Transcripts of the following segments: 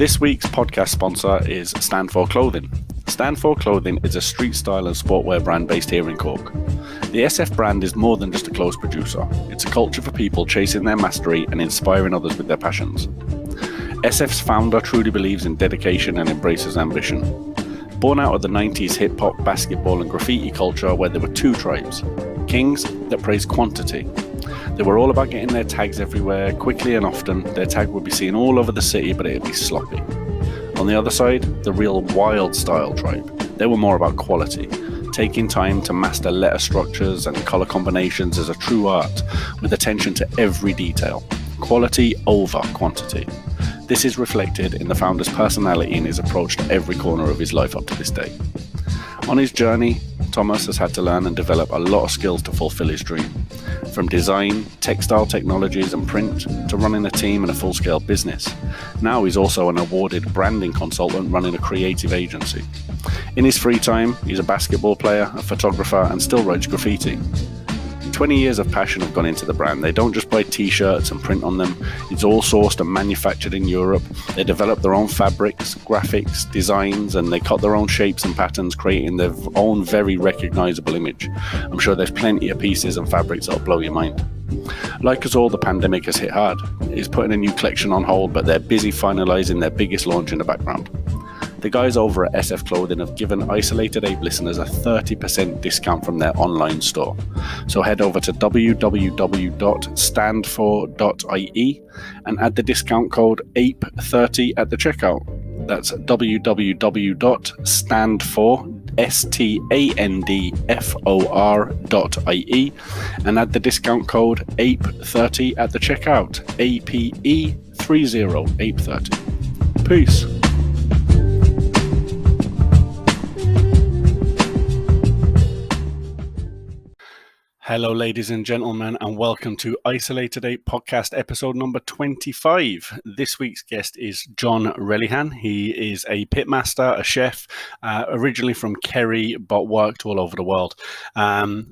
This week's podcast sponsor is Stand For Clothing. Stand For Clothing is a street style and sportwear brand based here in Cork. The SF brand is more than just a clothes producer. It's a culture for people chasing their mastery and inspiring others with their passions. SF's founder truly believes in dedication and embraces ambition. Born out of the 90s hip-hop, basketball and graffiti culture where there were two tribes, kings that praised quantity. They were all about getting their tags everywhere, quickly and often. Their tag would be seen all over the city, but it'd be sloppy. On the other side, the real wild style tribe. They were more about quality, taking time to master letter structures and colour combinations as a true art, with attention to every detail. Quality over quantity. This is reflected in the founder's personality and his approach to every corner of his life up to this day. On his journey, Thomas has had to learn and develop a lot of skills to fulfill his dream. From design, textile technologies and print, to running a team and a full-scale business. Now he's also an awarded branding consultant running a creative agency. In his free time, he's a basketball player, a photographer, and still writes graffiti. 20 years of passion have gone into the brand. They don't just buy t-shirts and print on them. It's all sourced and manufactured in Europe. They develop their own fabrics, graphics, designs, and they cut their own shapes and patterns, creating their own very recognizable image. I'm sure there's plenty of pieces and fabrics that'll blow your mind. Like us all, the pandemic has hit hard. It's putting a new collection on hold, but they're busy finalizing their biggest launch in the background. The guys over at SF Clothing have given Isolated Ape listeners a 30% discount from their online store. So head over to www.standfor.ie and add the discount code APE30 at the checkout. That's www.standfor.ie and add the discount code APE30 at the checkout. APE30, APE30. Peace. Hello, ladies and gentlemen, and welcome to Isolated Ape podcast episode number 25. This week's guest is John Relihan. He is a pitmaster, a chef, originally from Kerry, but worked all over the world.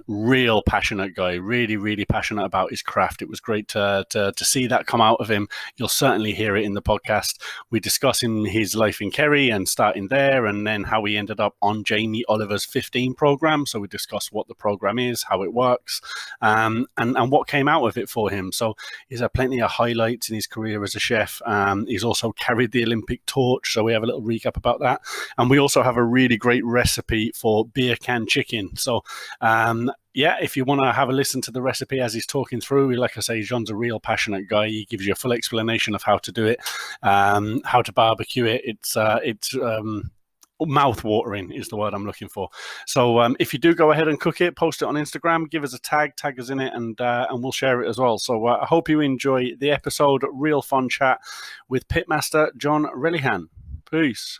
Real passionate guy, really passionate about his craft. It was great to see that come out of him. You'll certainly hear it in the podcast. We discuss his life in Kerry and starting there, and then how he ended up on Jamie Oliver's 15 program. So we discuss what the program is, how it works, and what came out of it for him. So he's had plenty of highlights in his career as a chef. He's also carried the Olympic torch, so we have a little recap about that. And we also have a really great recipe for beer can chicken. So if you want to have a listen to the recipe as he's talking through, like I say, John's a real passionate guy. He gives you a full explanation of how to do it, how to barbecue it. It's mouth-watering is the word I'm looking for. So if you do go ahead and cook it, post it on Instagram, give us a tag us in it, and we'll share it as well. So I hope you enjoy the episode. Real fun chat with pitmaster John Relihan. Peace.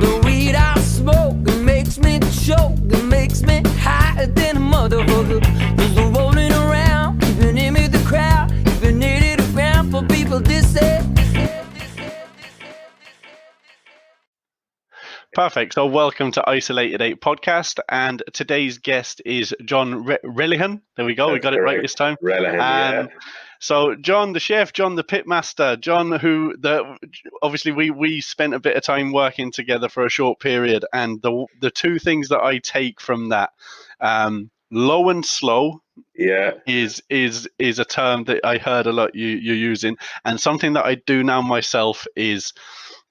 The weed I smoke, it makes me choke. Makes me higher than a motherfucker. Just rolling around, keeping in with the crowd, keeping it around for people this say. Perfect. So welcome to Isolated Ape podcast, and today's guest is John Relihan. There we go. We got it right this time. Relihan, yeah. So John the chef, John the pitmaster, John obviously we spent a bit of time working together for a short period, and the two things that I take from that, low and slow, is a term that I heard a lot you're using, and something that I do now myself is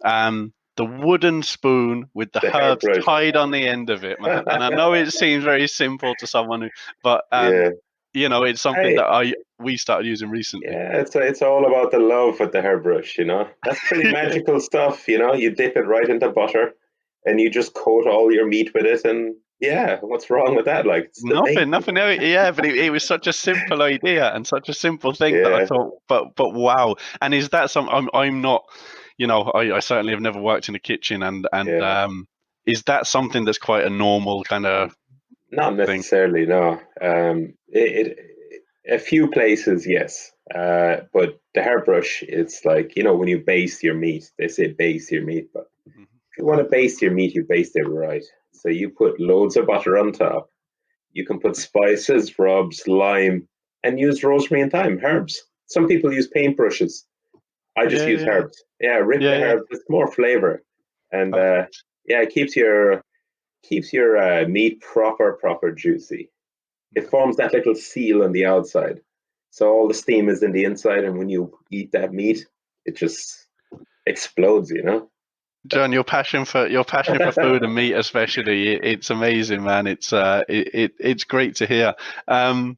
the wooden spoon with the herbs tied on the end of it, man. And I know it seems very simple to someone but it's something that we started using recently. Yeah, it's all about the love with the hairbrush, That's pretty magical stuff, You dip it right into butter and you just coat all your meat with it, and what's wrong with that? Like, nothing. Yeah, but it was such a simple idea and such a simple thing that I thought, but wow. And is that something I'm not, I certainly have never worked in a kitchen, and is that something that's quite a normal kind of Not necessarily, no. A few places, yes. But the hairbrush, it's like, when you baste your meat, they say baste your meat, but you want to baste your meat, you baste it right. So you put loads of butter on top. You can put spices, rubs, lime, and use rosemary and thyme, herbs. Some people use paintbrushes. I just Yeah, use yeah, herbs. Yeah, rip the yeah, yeah. herbs. It's more flavor, and Perfect. yeah, it keeps your meat proper juicy. It forms that little seal on the outside, so all the steam is in the inside, and when you eat that meat, it just explodes. You know. John, your passion for food and meat, especially, it's amazing, man. It's great to hear. Um,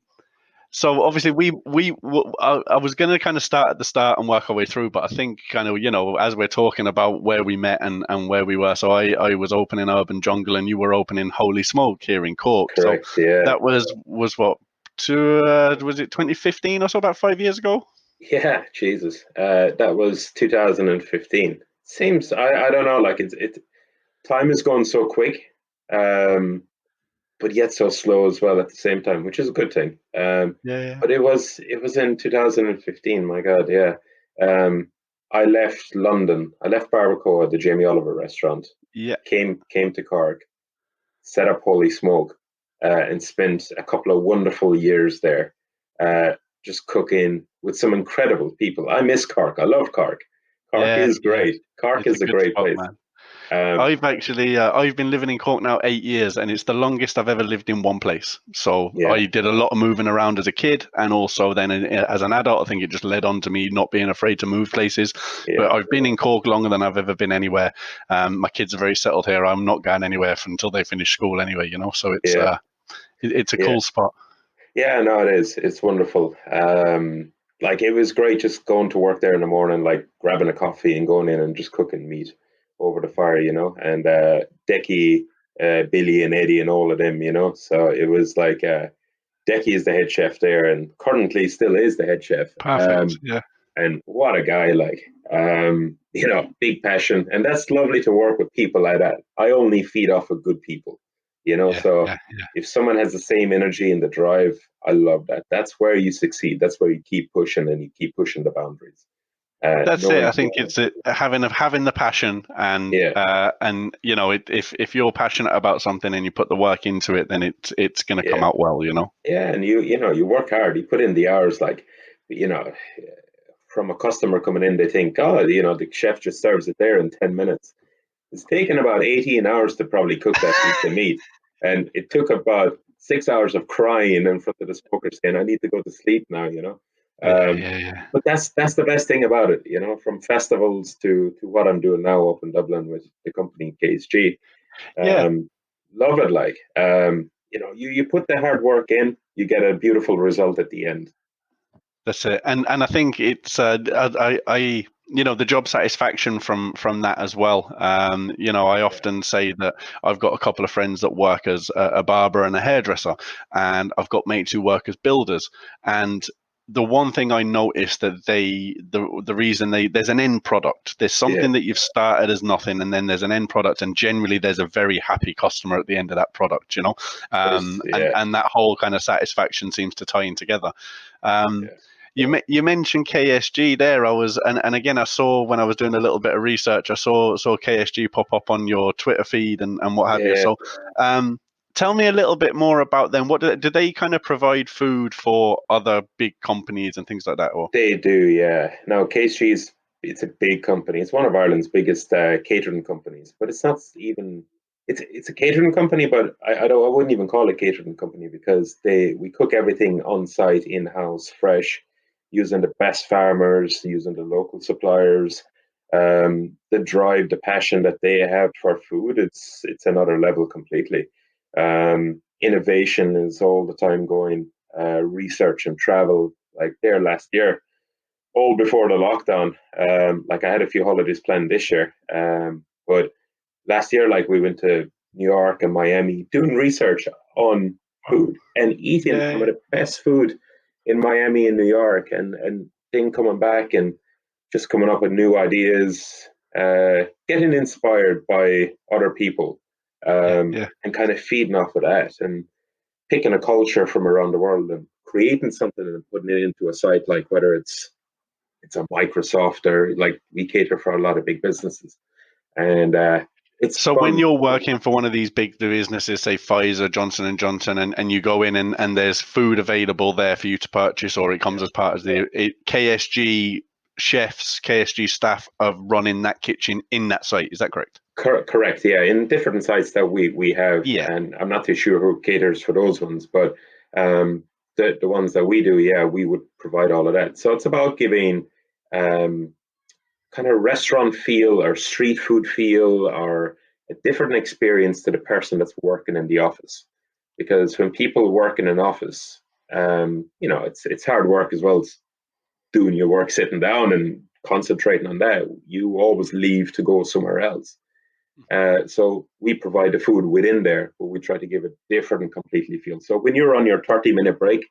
so obviously, I was going to kind of start at the start and work our way through, but I think kind of as we're talking about where we met and where we were. So I was opening Urban Jungle, and you were opening Holy Smoke here in Cork. So Correct. Yeah. that was what was it 2015 or so, about 5 years ago? Yeah. Jesus. That was 2015. Seems I don't know. Like it time is going so quick. Um, but yet so slow as well at the same time, which is a good thing. Yeah, But it was in 2015. My God, yeah. I left London. I left Barbacoa, the Jamie Oliver restaurant. yeah, Came to Cork, set up Holy Smoke, and spent a couple of wonderful years there, uh, just cooking with some incredible people. I miss Cork. I love Cork. Cork yeah, is yeah. great. Cork It's a is a good great spot, place. man. Um, I've been living in Cork now 8 years, and it's the longest I've ever lived in one place. So yeah, I did a lot of moving around as a kid, and also then as an adult, I think it just led on to me not being afraid to move places. yeah, But I've been in Cork longer than I've ever been anywhere. My kids are very settled here. I'm not going anywhere until they finish school anyway, So yeah, it's a yeah. cool spot. Yeah, no, it is. It's wonderful. Like it was great just going to work there in the morning, like grabbing a coffee and going in and just cooking meat over the fire, and Decky, Billy and Eddie and all of them, So it was like Decky is the head chef there and currently still is the head chef. Perfect. Yeah. And what a guy, like, big passion. And that's lovely to work with people like that. I only feed off of good people. Yeah. So Yeah. if someone has the same energy and the drive, I love that. That's where you succeed. That's where you keep pushing and you keep pushing the boundaries. That's it. I Knowing, think it's having the passion, and yeah, if you're passionate about something and you put the work into it, then it's going to come yeah, out well. yeah. And you work hard, you put in the hours, like, you know, from a customer coming in, they think, oh, the chef just serves it there in 10 minutes. It's taken about 18 hours to probably cook that piece of meat. And it took about 6 hours of crying in front of the smoker saying, I need to go to sleep now. Yeah, Um, yeah, yeah, but that's the best thing about it, from festivals to what I'm doing now up in Dublin with the company KSG. yeah. Love it. Like, you put the hard work in, you get a beautiful result at the end. That's it. And I think it's I the job satisfaction from that as well. I Yeah, often say that I've got a couple of friends that work as a barber and a hairdresser, and I've got mates who work as builders. And the one thing I noticed that the reason there's an end product. There's yeah, something that you've started as nothing, and then there's an end product, and generally there's a very happy customer at the end of that product. there's, And yeah, that whole kind of satisfaction seems to tie in together. Um, yeah, you mentioned KSG there. And again, I saw when I was doing a little bit of research, I saw KSG pop up on your Twitter feed and what have you. yeah. So, tell me a little bit more about them. What do they kind of provide food for other big companies and things like that? Or They do, yeah. Now, KSG's it's a big company. It's one of Ireland's biggest catering companies, but it's not even. It's a catering company, but I wouldn't even call it a catering company because we cook everything on site, in house, fresh, using the best farmers, using the local suppliers. The drive, the passion that they have for food, it's another level completely. Innovation is all the time going. Research and travel, like there last year, all before the lockdown. Like I had a few holidays planned this year, but last year, like we went to New York and Miami doing research on food and eating some yeah, of the best food in Miami and New York, and then coming back and just coming up with new ideas, getting inspired by other people, yeah, yeah, and kind of feeding off of that and picking a culture from around the world and creating something and putting it into a site, like whether it's a Microsoft or like we cater for a lot of big businesses, and It's So when fun. you're working for one of these big businesses, say Pfizer, Johnson and Johnson, and you go in and there's food available there for you to purchase, or it comes as part of the KSG chefs, KSG staff are running that kitchen in that site. Is that correct? Correct. Yeah, in different sites that we have, Yeah. and I'm not too sure who caters for those ones, but the ones that we do, yeah, we would provide all of that. So it's about giving kind of restaurant feel or street food feel or a different experience to the person that's working in the office. Because when people work in an office, it's hard work as well as doing your work sitting down and concentrating on that. You always leave to go somewhere else. So we provide the food within there, but we try to give it different and completely feel. So when you're on your 30-minute break,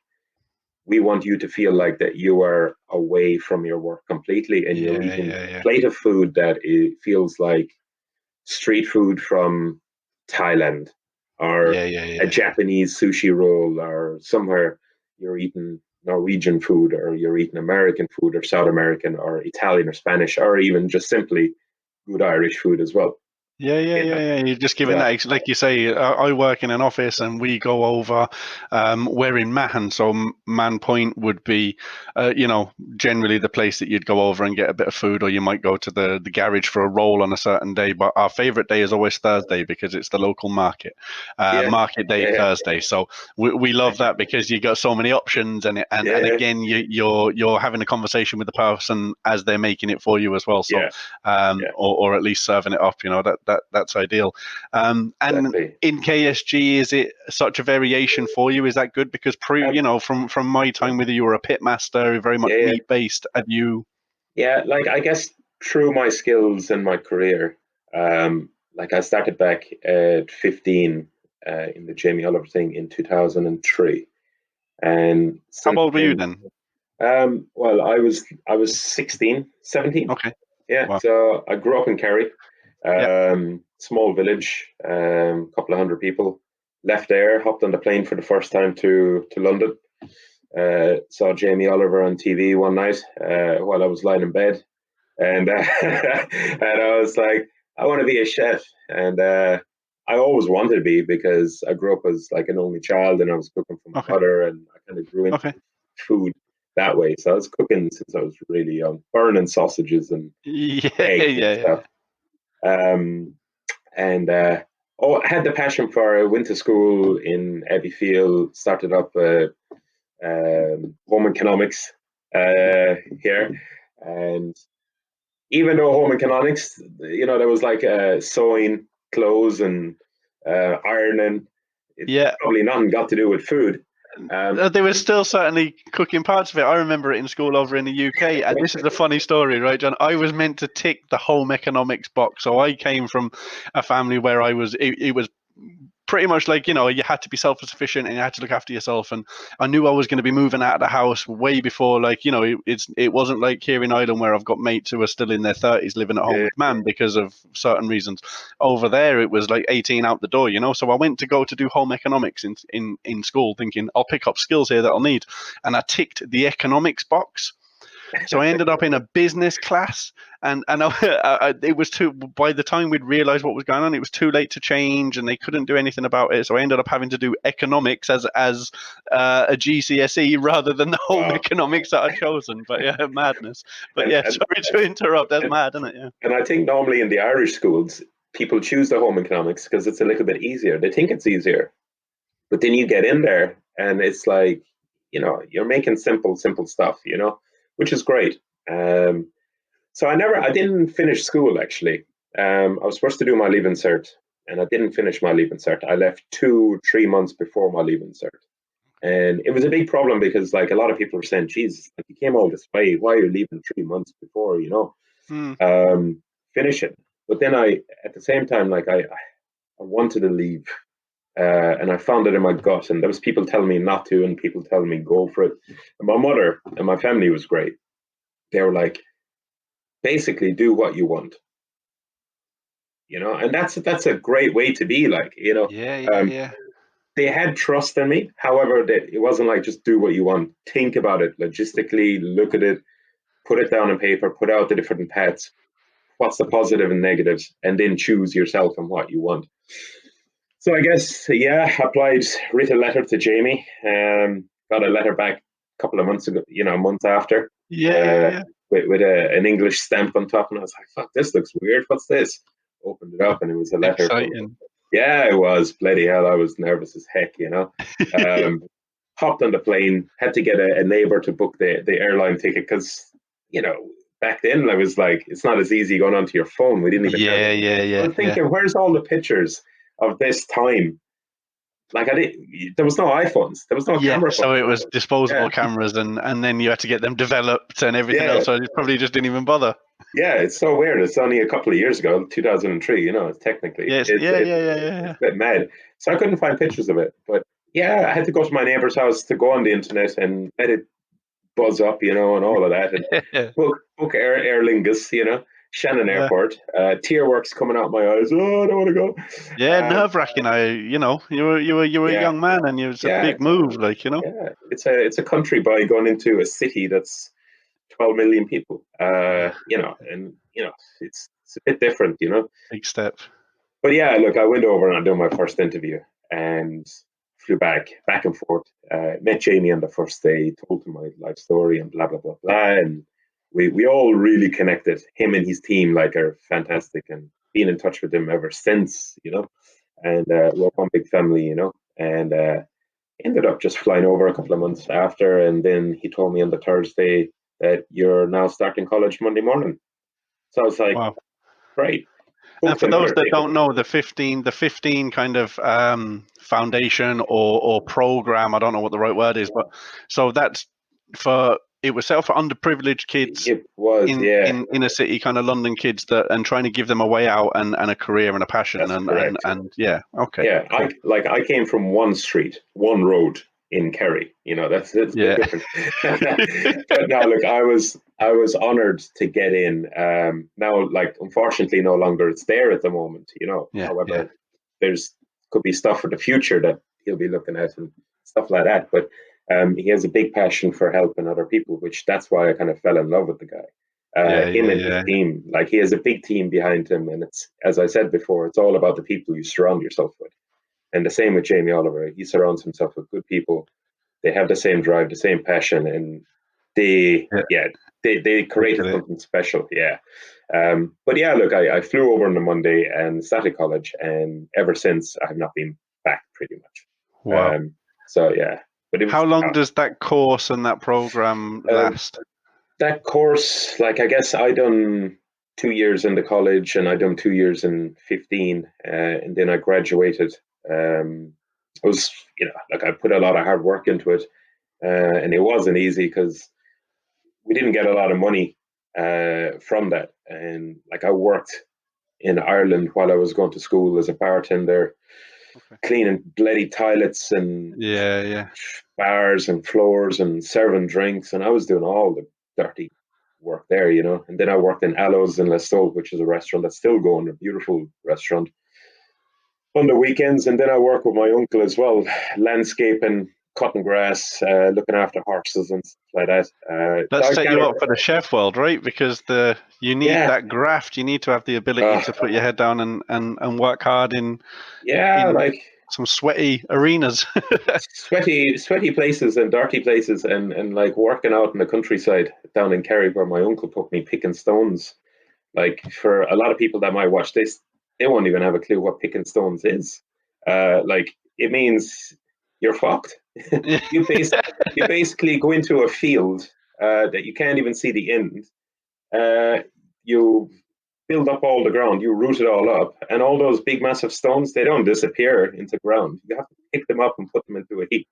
we want you to feel like that you are away from your work completely and you're eating a plate of food that it feels like street food from Thailand or a Japanese sushi roll, or somewhere you're eating Norwegian food, or you're eating American food, or South American, or Italian, or Spanish, or even just simply good Irish food as well. Yeah. You're just giving that, like you say, I work in an office and we go over, we're in Mahon, so Man Point would be, generally the place that you'd go over and get a bit of food, or you might go to the garage for a roll on a certain day. But our favorite day is always Thursday because it's the local market, market day Thursday. So we love that because you got so many options, and again, you're having a conversation with the person as they're making it for you as well. So, or at least serving it up, that's ideal. And Exactly. in KSG, is it such a variation for you? Is that good? Because from my time with you were a pitmaster, very much meat based. Have you? Yeah, like I guess through my skills and my career, like I started back at 15 in the Jamie Oliver thing in 2003, and How old were you then? Well, I was 16, 17. Okay. Yeah, wow. So I grew up in Kerry. Small village, couple of hundred people. Left there, hopped on the plane for the first time to London. Saw Jamie Oliver on TV one night while I was lying in bed, and and I was like, I want to be a chef, and I always wanted to be because I grew up as like an only child, and I was cooking for my mother, and I kind of grew into food that way. So I was cooking since I was really young, burning sausages and eggs and stuff. I had the passion for it. Went to school in Abbeyfield, started up home economics here, and even though home economics, there was like sewing clothes and ironing. Probably nothing got to do with food. They were still certainly cooking parts of it. I remember it in school over in the UK, and this is a funny story, right, John? I was meant to tick the home economics box, so I came from a family where it was pretty much like, you had to be self-sufficient and you had to look after yourself. And I knew I was going to be moving out of the house way before, like, it wasn't like here in Ireland where I've got mates who are still in their 30s living at home with man because of certain reasons. Over there, it was like 18 out the door, So I went to go to do home economics in school thinking I'll pick up skills here that I'll need. And I ticked the economics box. So I ended up in a business class, and it was by the time we'd realized what was going on, it was too late to change, and they couldn't do anything about it. So I ended up having to do economics as a GCSE rather than the home economics that I'd chosen. But yeah, madness. But sorry to interrupt. That's mad, isn't it? Yeah. And I think normally in the Irish schools, people choose the home economics because it's a little bit easier. They think it's easier, but then you get in there, and it's like, you're making simple stuff, which is great. So I didn't finish school, actually. I was supposed to do my Leaving Cert, and I didn't finish my Leaving Cert. I left 2-3 months before my Leaving Cert. And it was a big problem because, like, a lot of people were saying, Jesus, like, you came all this way. Why are you leaving 3 months before, finish it? But then at the same time, like, I wanted to leave. And I found it in my gut, and there was people telling me not to, and people telling me go for it. And my mother and my family was great. They were like, basically, do what you want, and that's a great way to be, like, They had trust in me. However, it wasn't like just do what you want. Think about it logistically, look at it, put it down on paper, put out the different paths. what's the positive and negatives, and then choose yourself and what you want. So I guess, yeah, applied, wrote a letter to Jamie, got a letter back a couple of months ago, a month after, Yeah. with an English stamp on top, and I was like, fuck, this looks weird. What's this? Opened it up, and it was a letter. Exciting. Yeah, it was. Bloody hell, I was nervous as heck, Hopped on the plane, had to get a neighbor to book the airline ticket because, back then I was like, it's not as easy going onto your phone. We didn't even have it. Yeah. I was thinking, where's all the pictures of this time? Like there was no iPhones, there was no camera phones. So it was disposable cameras, and then you had to get them developed and everything else. So you probably just didn't even bother. Yeah, it's so weird. It's only a couple of years ago, 2003. Technically, it's a bit mad. So I couldn't find pictures of it, but yeah, I had to go to my neighbor's house to go on the internet and let it buzz up, and all of that, and book Aer Lingus, Shannon Airport. Tear works coming out my eyes. Oh, I don't want to go. Yeah, nerve wracking. You were a young man, and it was a big move, Yeah, it's a country by going into a city that's 12 million people. It's a bit different, Big step. But yeah, look, I went over and I did my first interview and flew back and forth. Met Jamie on the first day, told him my life story and blah blah blah blah, and we all really connected. Him and his team are fantastic, and been in touch with them ever since, And we're one big family, and ended up just flying over a couple of months after, and then he told me on the Thursday that you're now starting college Monday morning. So I was like, wow. Great. And for those that don't know, the 15 kind of foundation or program, I don't know what the right word is, but so that's it was set up for underprivileged kids. It was, in inner city kind of London kids and trying to give them a way out and a career and a passion. That's and yeah, okay. Yeah, cool. I came from one street, one road in Kerry. That's different. But no, look, I was honoured to get in. Now, unfortunately, no longer it's there at the moment. However, there's could be stuff for the future that he'll be looking at and stuff like that. But he has a big passion for helping other people, which that's why I kind of fell in love with the guy. Him and his team, he has a big team behind him, and it's, as I said before, it's all about the people you surround yourself with. And the same with Jamie Oliver. He surrounds himself with good people. They have the same drive, the same passion, and they created something special. Yeah. But yeah, look, I flew over on the Monday and started college, and ever since I have not been back pretty much. Wow. So yeah. But it was, how long does that course and that program last? That course, I guess I done 2 years in the college, and I done 2 years in 15, and then I graduated. I was, I put a lot of hard work into it, and it wasn't easy because we didn't get a lot of money from that. And I worked in Ireland while I was going to school as a bartender, cleaning bloody toilets and bars and floors and serving drinks, and I was doing all the dirty work there, And then I worked in Aloes in Lestow, which is a restaurant that's still going, a beautiful restaurant, on the weekends. And then I work with my uncle as well, landscaping, cutting grass, looking after horses and stuff like that. That set you up for the chef world, right? Because you need that graft. You need to have the ability to put your head down and work hard in some sweaty arenas. sweaty places and dirty places, and working out in the countryside down in Kerry where my uncle put me, picking stones. For a lot of people that might watch this, they won't even have a clue what picking stones is. It means you're fucked. You basically go into a field that you can't even see the end. You build up all the ground, you root it all up, and all those big massive stones, they don't disappear into ground. You have to pick them up and put them into a heap.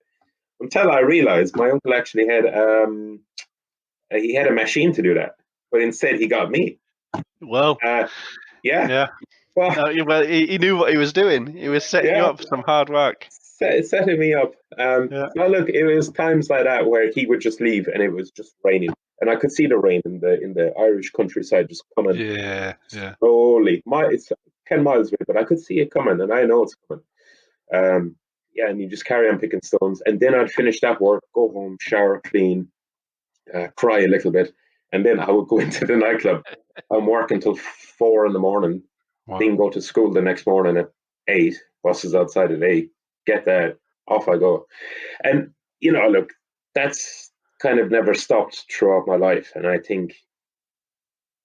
Until I realized my uncle actually had a machine to do that, but instead he got me. Well, yeah. Well, he knew what he was doing. He was setting you up for some hard work. Setting me up. Well, look, it was times like that where he would just leave and it was just raining, and I could see the rain in the Irish countryside just coming. Slowly. It's 10 miles away, but I could see it coming, and I know it's coming. And you just carry on picking stones, and then I'd finish that work, go home, shower, clean, cry a little bit, and then I would go into the nightclub. I'm working till 4 a.m. Wow. Then go to school the next morning at 8. Buses outside at 8. Get that, off I go. And look, that's kind of never stopped throughout my life. And I think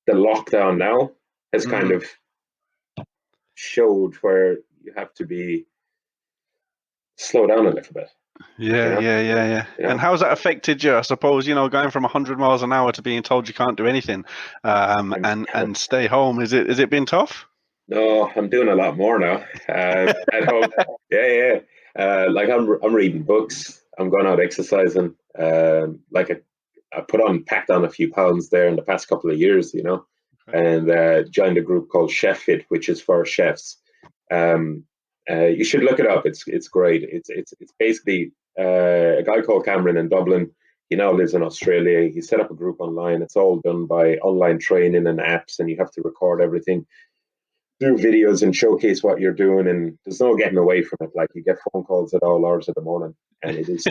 the lockdown now has kind of showed where you have to be slow down a little bit. Yeah. And how's that affected you? I suppose, going from 100 miles an hour to being told you can't do anything, and stay home. Is it been tough? No, I'm doing a lot more now. At home. Yeah. Like I'm reading books. I'm going out exercising. I packed on a few pounds there in the past couple of years, and joined a group called Chef Fit, which is for chefs. You should look it up. It's great. It's basically a guy called Cameron in Dublin. He now lives in Australia. He set up a group online. It's all done by online training and apps, and you have to record everything, do videos, and showcase what you're doing. And there's no getting away from it. Like, you get phone calls at all hours of the morning, and it is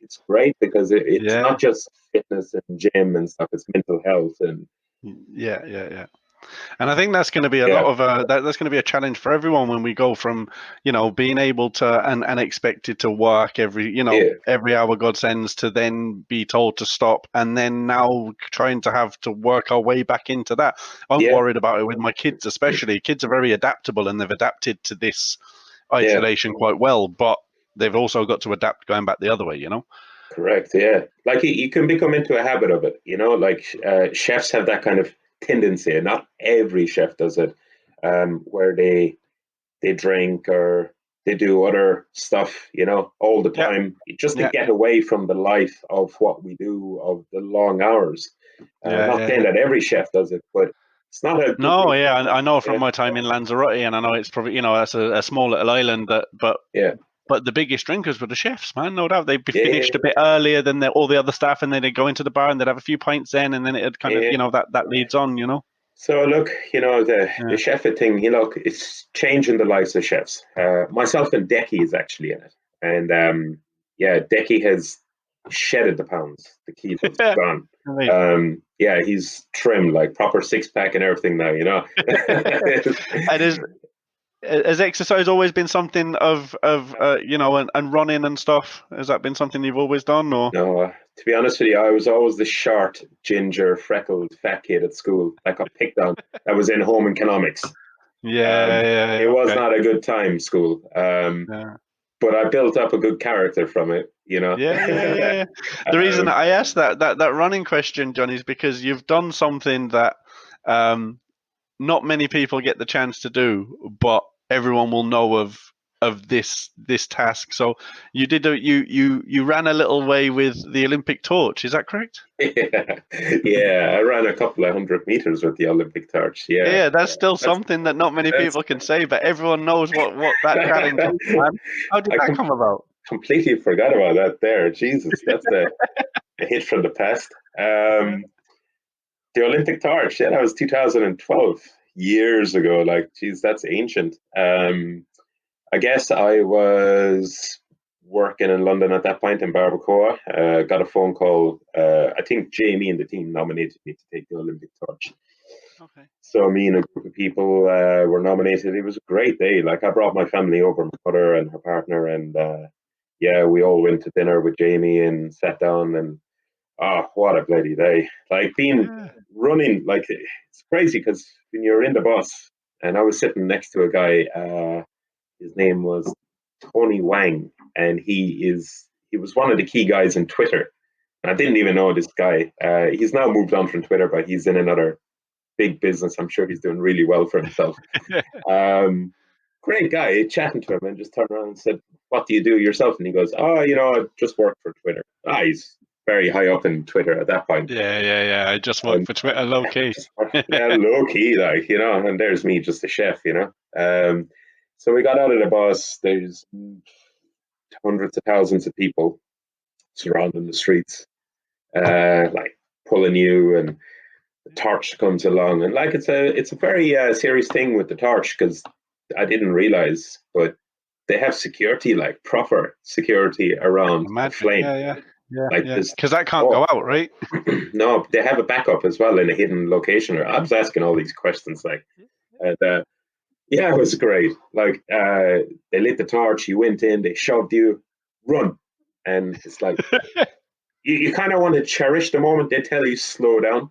it's great because it's not just fitness and gym and stuff. It's mental health and yeah. And I think that's going to be a lot of that's going to be a challenge for everyone when we go from being able to and expected to work every hour God sends, to then be told to stop, and then now trying to have to work our way back into that. I'm worried about it with my kids, especially. Kids are very adaptable, and they've adapted to this isolation quite well, but they've also got to adapt going back the other way. Correct. Yeah, like you can become into a habit of it. Like chefs have that kind of tendency, and not every chef does it, where they drink or they do other stuff, all the time, just to get away from the life of what we do, of the long hours. Not saying that every chef does it, but it's not a no. Yeah, I know from my time in Lanzarote, and I know it's probably that's a small little island, but the biggest drinkers were the chefs, man. No doubt. They'd be finished a bit earlier than all the other staff, and then they'd go into the bar and they'd have a few pints then, and then it'd kind of, that leads on, So look, the chef thing, it's changing the lives of chefs. Myself and Decky is actually in it. And Decky has shedded the pounds. The kilo's gone. He's trimmed, like proper 6-pack and everything now, And has exercise always been something of and running and stuff? Has that been something you've always done, or? No, to be honest with you, I was always the short, ginger, freckled, fat kid at school. I got picked on. I was in home economics. It was not a good time, school. But I built up a good character from it, Yeah. The reason I asked that running question, John, is because you've done something that not many people get the chance to do, but everyone will know of this task. So you did you ran a little way with the Olympic torch, is that correct? I ran a couple of 100 meters with the Olympic torch. That's still something that not many people can say, but everyone knows what that challenge is, man. How did that come about? Completely forgot about that there. Jesus, that's a hit from the past. The Olympic torch, that was 2012, years ago. Like, geez, that's ancient. I guess I was working in London at that point in Barbacoa. Got a phone call. I think Jamie and the team nominated me to take the Olympic torch. Okay. So me and a group of people were nominated. It was a great day. Like, I brought my family over, my mother and her partner, and we all went to dinner with Jamie and sat down, and what a bloody day. Like, running, like, it's crazy because when you're in the bus, and I was sitting next to a guy, his name was Tony Wang, and he was one of the key guys in Twitter. And I didn't even know this guy. He's now moved on from Twitter, but he's in another big business. I'm sure he's doing really well for himself. Great guy. Chatting to him, and just turned around and said, "What do you do yourself?" And he goes, I just work for Twitter. He's very high up in Twitter at that point. Yeah. I just work for Twitter, low key. Low key, like, and there's me, just a chef, So we got out of the bus. There's hundreds of thousands of people surrounding the streets, like pulling you, and the torch comes along, and like it's a very serious thing with the torch, because I didn't realize, but they have security, like proper security around the flame. Like yeah. this, Because that can't go out, right? no, they have a backup as well in a hidden location. I was asking all these questions, like, and yeah, it was great. Like, they lit the torch, you went in, they shoved you, run, and it's like you kind of want to cherish the moment they tell you slow down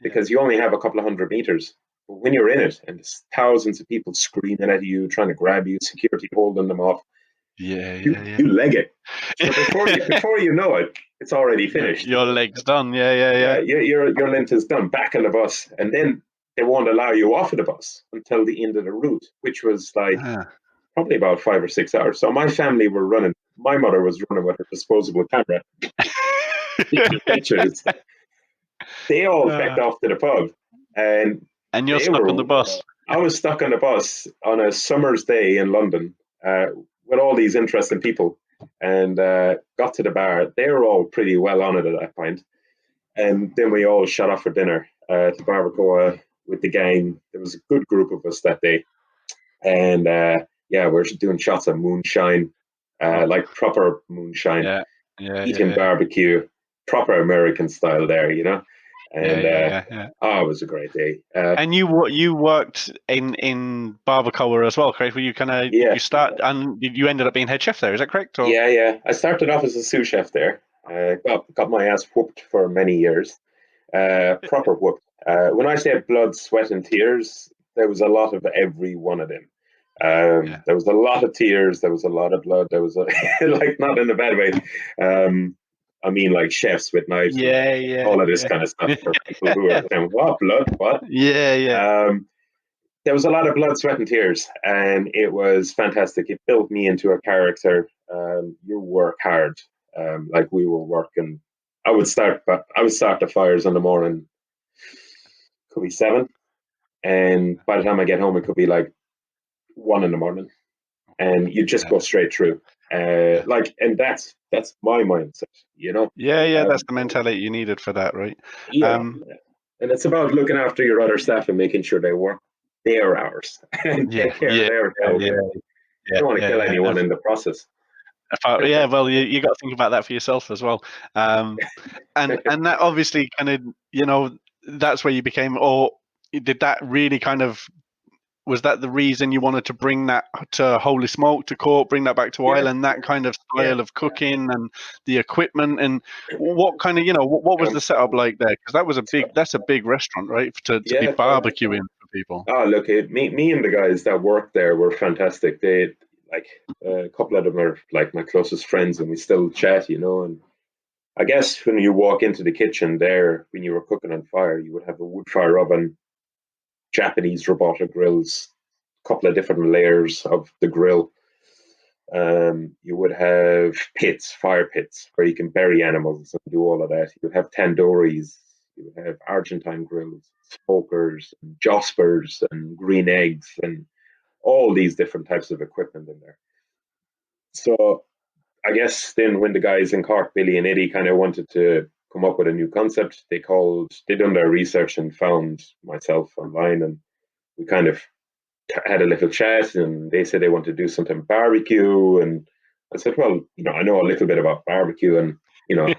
because you only have a couple of 100 meters. But when you're in it and there's thousands of people screaming at you, trying to grab you, security holding them off, you leg it. So before you know it, it's already finished. Your leg's done. Yeah. Your length is done. Back on the bus, and then they won't allow you off of the bus until the end of the route, which was like probably about 5 or 6 hours. So my family were running. My mother was running with her disposable camera. Pictures. They all backed off to the pub, and you're stuck on the bus. I was stuck on the bus on a summer's day in London with all these interesting people, and got to the bar. They were all pretty well on it at that point, and then we all shut off for dinner to Barbacoa with the gang. There was a good group of us that day, and we're doing shots of moonshine, like proper moonshine, eating barbecue, proper American style there, you know. And it was a great day. And you worked in Barbacoa as well, correct? Where you kind of you start and you ended up being head chef there. Is that correct? Or? Yeah. I started off as a sous chef there. Got my ass whooped for many years. Proper whooped. When I say blood, sweat, and tears, there was a lot of every one of them. There was a lot of tears. There was a lot of blood. There was like, not in a bad way. I mean, like chefs with knives, all of this kind of stuff for people who are saying, "What blood? What?" There was a lot of blood, sweat, and tears, and it was fantastic. It built me into a character. You work hard, like we were working. I would start the fires in the morning. Could be 7, and by the time I get home, it could be like 1 in the morning, and you just go straight through. And that's my mindset, you know. That's the mentality you needed for that, right? And it's about looking after your other staff and making sure they work their hours and take care of their health. You don't want to kill anyone in the process. Well, you got to think about that for yourself as well. And that obviously kind of, you know, that's where you became, or did that really kind of, was that the reason you wanted to bring that to Holy Smoke, to Cork, bring that back to Ireland, that kind of style of cooking and the equipment, and what kind of, you know, what was the setup like there? Because that's a big restaurant, right? To be barbecuing for people. Oh, look, me and the guys that worked there were fantastic. They, like, a couple of them are like my closest friends, and we still chat, you know. And I guess when you walk into the kitchen there, when you were cooking on fire, you would have a wood fire oven, Japanese robotic grills, a couple of different layers of the grill. You would have fire pits, where you can bury animals and do all of that. You would have tandoori's, you would have Argentine grills, smokers, and jospers, and green eggs, and all these different types of equipment in there. So I guess then when the guys in Cork, Billy and Eddie, kind of wanted to come up with a new concept, they done their research and found myself online, and we kind of had a little chat, and they said they want to do something barbecue, and I said, well, you know, I know a little bit about barbecue, and you know,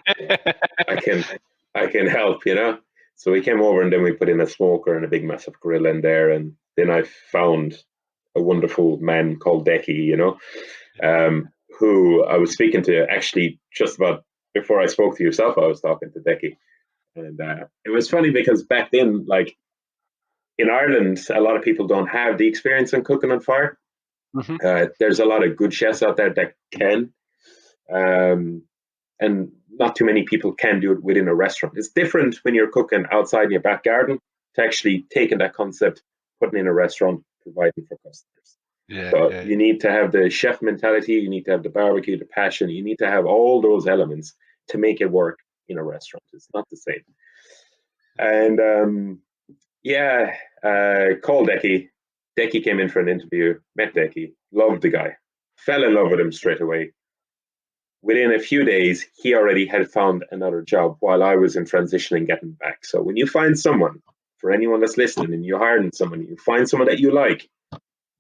I can help, you know. So we came over, and then we put in a smoker and a big massive grill in there, and then I found a wonderful man called Decky, you know, who I was speaking to actually just about before I spoke to yourself. I was talking to Decky, and it was funny because back then, like in Ireland, a lot of people don't have the experience in cooking on fire. There's a lot of good chefs out there that can, and not too many people can do it within a restaurant. It's different when you're cooking outside in your back garden to actually taking that concept, putting in a restaurant, providing for customers. You need to have the chef mentality, you need to have the barbecue, the passion, you need to have all those elements to make it work in a restaurant. It's not the same. And called Decky. Decky came in for an interview, met Decky, loved the guy, fell in love with him straight away. Within a few days, he already had found another job while I was in transition and getting back. So when you find someone, for anyone that's listening, and you're hiring someone, you find someone that you like,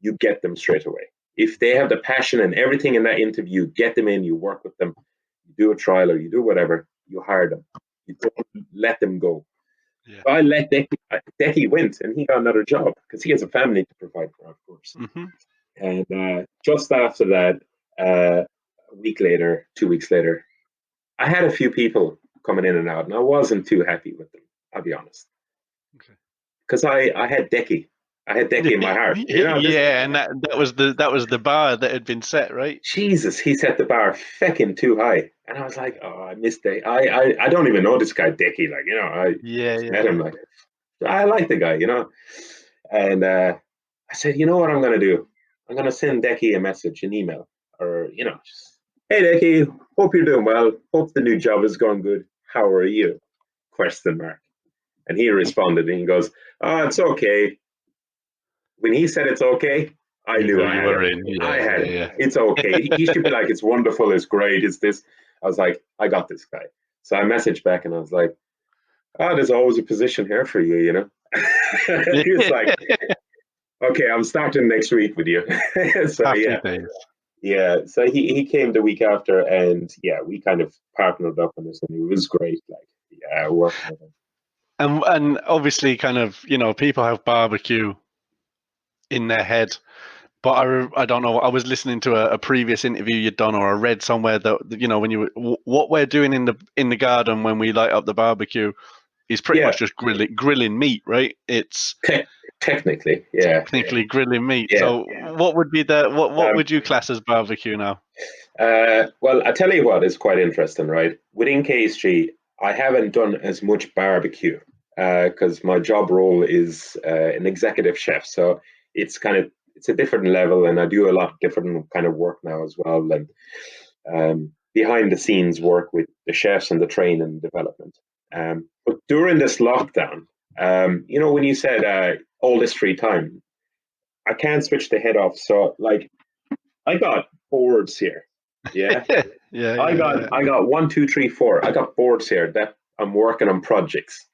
you get them straight away. If they have the passion and everything in that interview, get them in, you work with them, you do a trial or you do whatever, you hire them. You don't let them go. Yeah. So I let Decky went, and he got another job because he has a family to provide for, of course. Mm-hmm. And just after that, a week later, 2 weeks later, I had a few people coming in and out, and I wasn't too happy with them. I'll be honest, because I had Decky. I had Decky in my heart. Yeah, and that was the bar that had been set, right? Jesus, he set the bar feckin' too high, and I was like, oh, I missed Decky. I don't even know this guy Decky. Like, I just met him. Like, I like the guy, And I said, you know what I'm gonna do? I'm gonna send Decky a message, an email, or just, hey Decky, hope you're doing well. Hope the new job is going good. How are you? ? And he responded, and he goes, oh, it's okay. When he said it's okay, I knew I had it. I had it. It's okay. He should be like, it's wonderful, it's great, it's this. I was like, I got this guy. So I messaged back and I was like, oh, there's always a position here for you, He was like, okay, I'm starting next week with you. So yeah. So he came the week after, and yeah, we kind of partnered up on this, and it was great. Like, yeah, working with him. And obviously, kind of, people have barbecue in their head, but I don't know. I was listening to a previous interview you'd done, or I read somewhere that when what we're doing in the garden when we light up the barbecue is pretty much just grilling meat, right? It's technically grilling meat. Yeah, so what would be what would you class as barbecue now? Well, I tell you what is quite interesting, right? Within KSG, I haven't done as much barbecue because my job role is an executive chef. So it's a different level, and I do a lot of different kind of work now as well, and behind the scenes work with the chefs and the training and development. But during this lockdown, when you said all this free time, I can't switch the head off. So like, I got boards here. Yeah. I got 1, 2, 3, 4. I got boards here that I'm working on projects.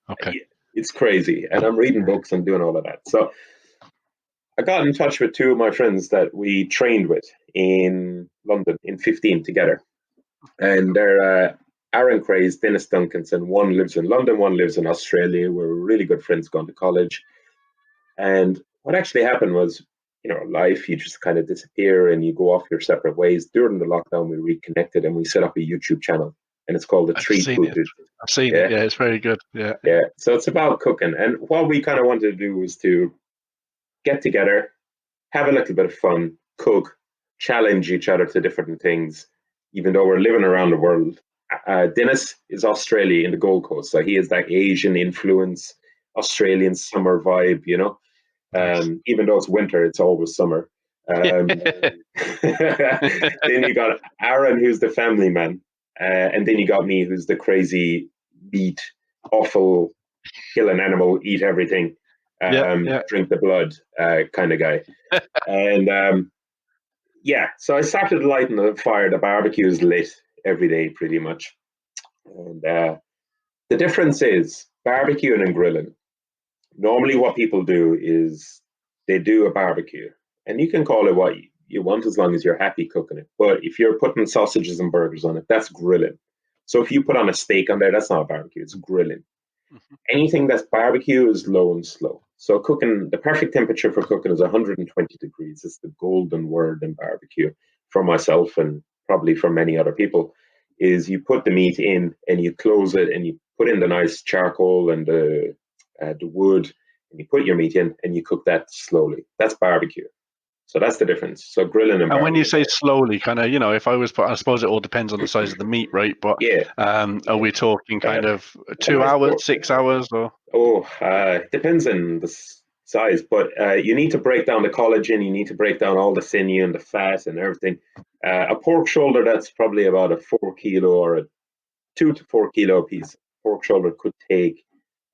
Okay. It's crazy. And I'm reading books and doing all of that. So I got in touch with 2 of my friends that we trained with in London in 15 together. And they're Aaron Craze, Dennis Duncanson. One lives in London, one lives in Australia. We're really good friends going to college. And what actually happened was, life, you just kind of disappear and you go off your separate ways. During the lockdown, we reconnected and we set up a YouTube channel, and it's called The Treat Food. I've seen it. Yeah, it's very good. Yeah. Yeah. So it's about cooking. And what we kind of wanted to do was to get together, have a little bit of fun, cook, challenge each other to different things, even though we're living around the world. Dennis is Australia in the Gold Coast. So he has that Asian influence, Australian summer vibe, even though it's winter, it's always summer. Then you got Aaron, who's the family man. And then you got me, who's the crazy meat, awful, kill an animal, eat everything, drink the blood kind of guy. And so I started lighting the fire. The barbecue is lit every day, pretty much. And the difference is barbecuing and grilling. Normally what people do is they do a barbecue, and you can call it what you want as long as you're happy cooking it. But if you're putting sausages and burgers on it, that's grilling. So if you put on a steak on there, that's not a barbecue, it's grilling. Mm-hmm. Anything that's barbecue is low and slow. So cooking, the perfect temperature for cooking is 120 degrees. It's the golden word in barbecue for myself and probably for many other people, is you put the meat in and you close it and you put in the nice charcoal and the wood, and you put your meat in and you cook that slowly. That's barbecue. So that's the difference. So grilling and when you say slowly, kind of, if I suppose it all depends on the size of the meat, right? But are we talking kind of 2 hours, 6 hours, or? Depends on the size, but you need to break down the collagen. You need to break down all the sinew and the fat and everything. A pork shoulder that's probably about a 4 kilo or a 2 to 4 kilo piece. Pork shoulder could take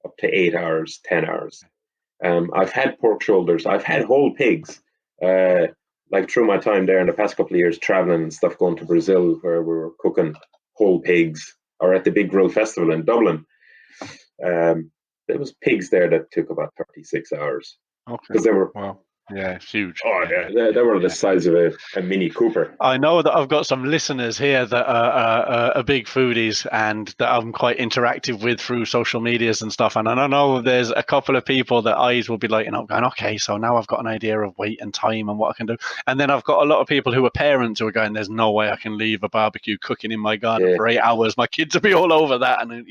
up to 8 hours, 10 hours. I've had pork shoulders. I've had whole pigs. Like through my time there in the past couple of years, traveling and stuff, going to Brazil, where we were cooking whole pigs, or at the Big Grill Festival in Dublin. There was pigs there that took about 36 hours because they were Yeah, it's huge. Oh, yeah, they were the size of a Mini Cooper. I know that I've got some listeners here that are big foodies and that I'm quite interactive with through social medias and stuff. And I know there's a couple of people that eyes will be like, going, okay, so now I've got an idea of weight and time and what I can do. And then I've got a lot of people who are parents who are going, there's no way I can leave a barbecue cooking in my garden for 8 hours. My kids will be all over that. And,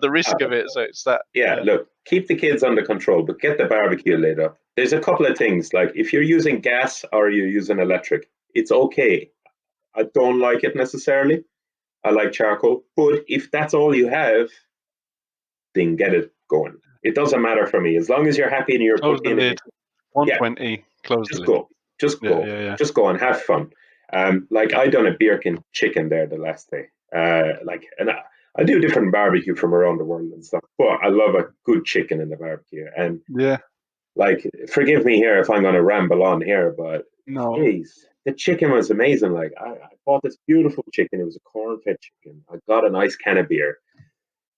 the risk of it. So it's that. Yeah, look, keep the kids under control, but get the barbecue lit up. There's a couple of things, like if you're using gas or you're using electric, it's okay. I don't like it necessarily. I like charcoal, but if that's all you have, then get it going. It doesn't matter for me as long as you're happy and you're close the lid. 120. Yeah, close just the go. lid. Just go. Yeah. Just go and have fun. Like I done a Birkin chicken there the last day. And I do different barbecue from around the world and stuff, but I love a good chicken in the barbecue. And like, forgive me here if I'm going to ramble on here, but no, geez, the chicken was amazing. Like I bought this beautiful chicken. It was a corn-fed chicken. I got a nice can of beer.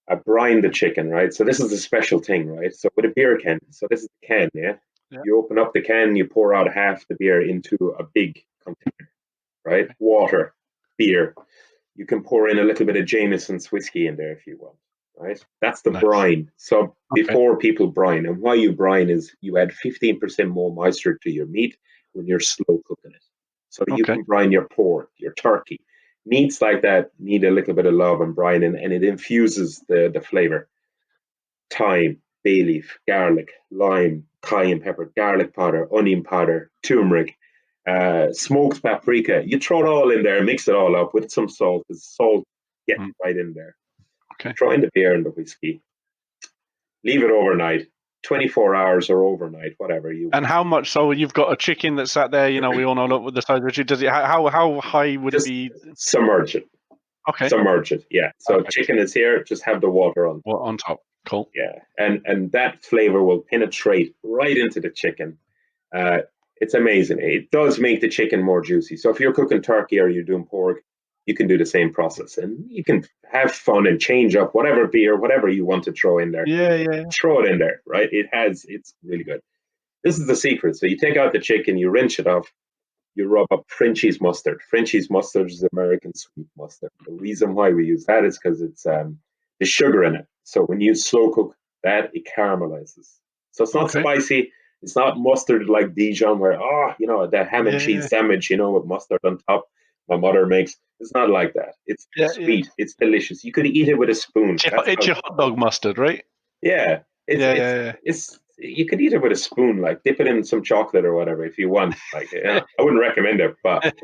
I brined the chicken, right? So this is the special thing, right? So with a beer can, so this is the can, yeah? You open up the can, you pour out half the beer into a big container, right? Water, beer. You can pour in a little bit of Jameson's whiskey in there if you want, right? That's the brine. So before people brine, and why you brine is you add 15% more moisture to your meat when you're slow cooking it. So you can brine your pork, your turkey. Meats like that need a little bit of love and brining, and it infuses the flavor. Thyme, bay leaf, garlic, lime, cayenne pepper, garlic powder, onion powder, turmeric, smoked paprika. You throw it all in there, mix it all up with some salt, because salt gets right in there. Throw in the beer and the whiskey. Leave it overnight, 24 hours or overnight, whatever you want. And how much? So you've got a chicken that's sat there, we all know, look, with the size of it. Does it, how high would it be? Submerge it. Okay. Submerge it, yeah. So chicken is here, just have the water on. Well, on top. Cool. Yeah, and that flavor will penetrate right into the chicken. It's amazing. It does make the chicken more juicy. So if you're cooking turkey or you're doing pork, you can do the same process, and you can have fun and change up whatever beer, whatever you want to throw in there. Yeah. Throw it in there, right? It's really good. This is the secret. So you take out the chicken, you rinse it off, you rub up Frenchie's mustard. Frenchie's mustard is American sweet mustard. The reason why we use that is because it's the sugar in it. So when you slow cook that, it caramelizes. So it's not spicy. It's not mustard like Dijon, where that ham and cheese sandwich, with mustard on top, my mother makes. It's not like that. It's sweet. Yeah. It's delicious. You could eat it with a spoon. It's your hot dog mustard, right? Yeah. It's you could eat it with a spoon, like dip it in some chocolate or whatever if you want. Like, I wouldn't recommend it, but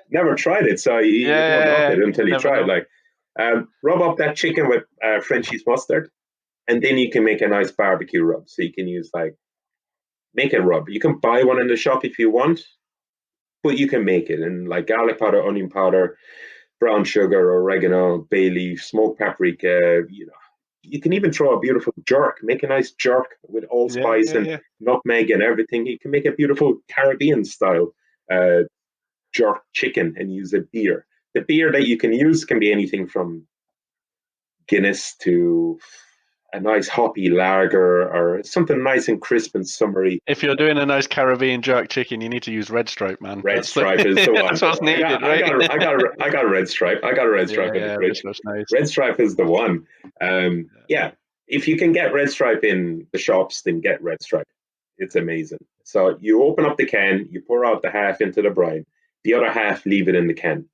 never tried it, so you don't know it until you try it. Like, rub up that chicken with Frenchie's mustard, and then you can make a nice barbecue rub. So you can use make a rub. You can buy one in the shop if you want, but you can make it. And like garlic powder, onion powder, brown sugar, oregano, bay leaf, smoked paprika. You can even throw a beautiful jerk. Make a nice jerk with allspice and nutmeg and everything. You can make a beautiful Caribbean style jerk chicken and use a beer. The beer that you can use can be anything from Guinness to a nice hoppy lager or something nice and crisp and summery. If you're doing a nice Caribbean jerk chicken, you need to use Red Stripe, man. Red Stripe is the one. That's what's needed, right? I got a Red Stripe. I got a Red Stripe in the fridge. Nice. Red Stripe is the one. If you can get Red Stripe in the shops, then get Red Stripe. It's amazing. So you open up the can, you pour out the half into the brine. The other half, leave it in the can.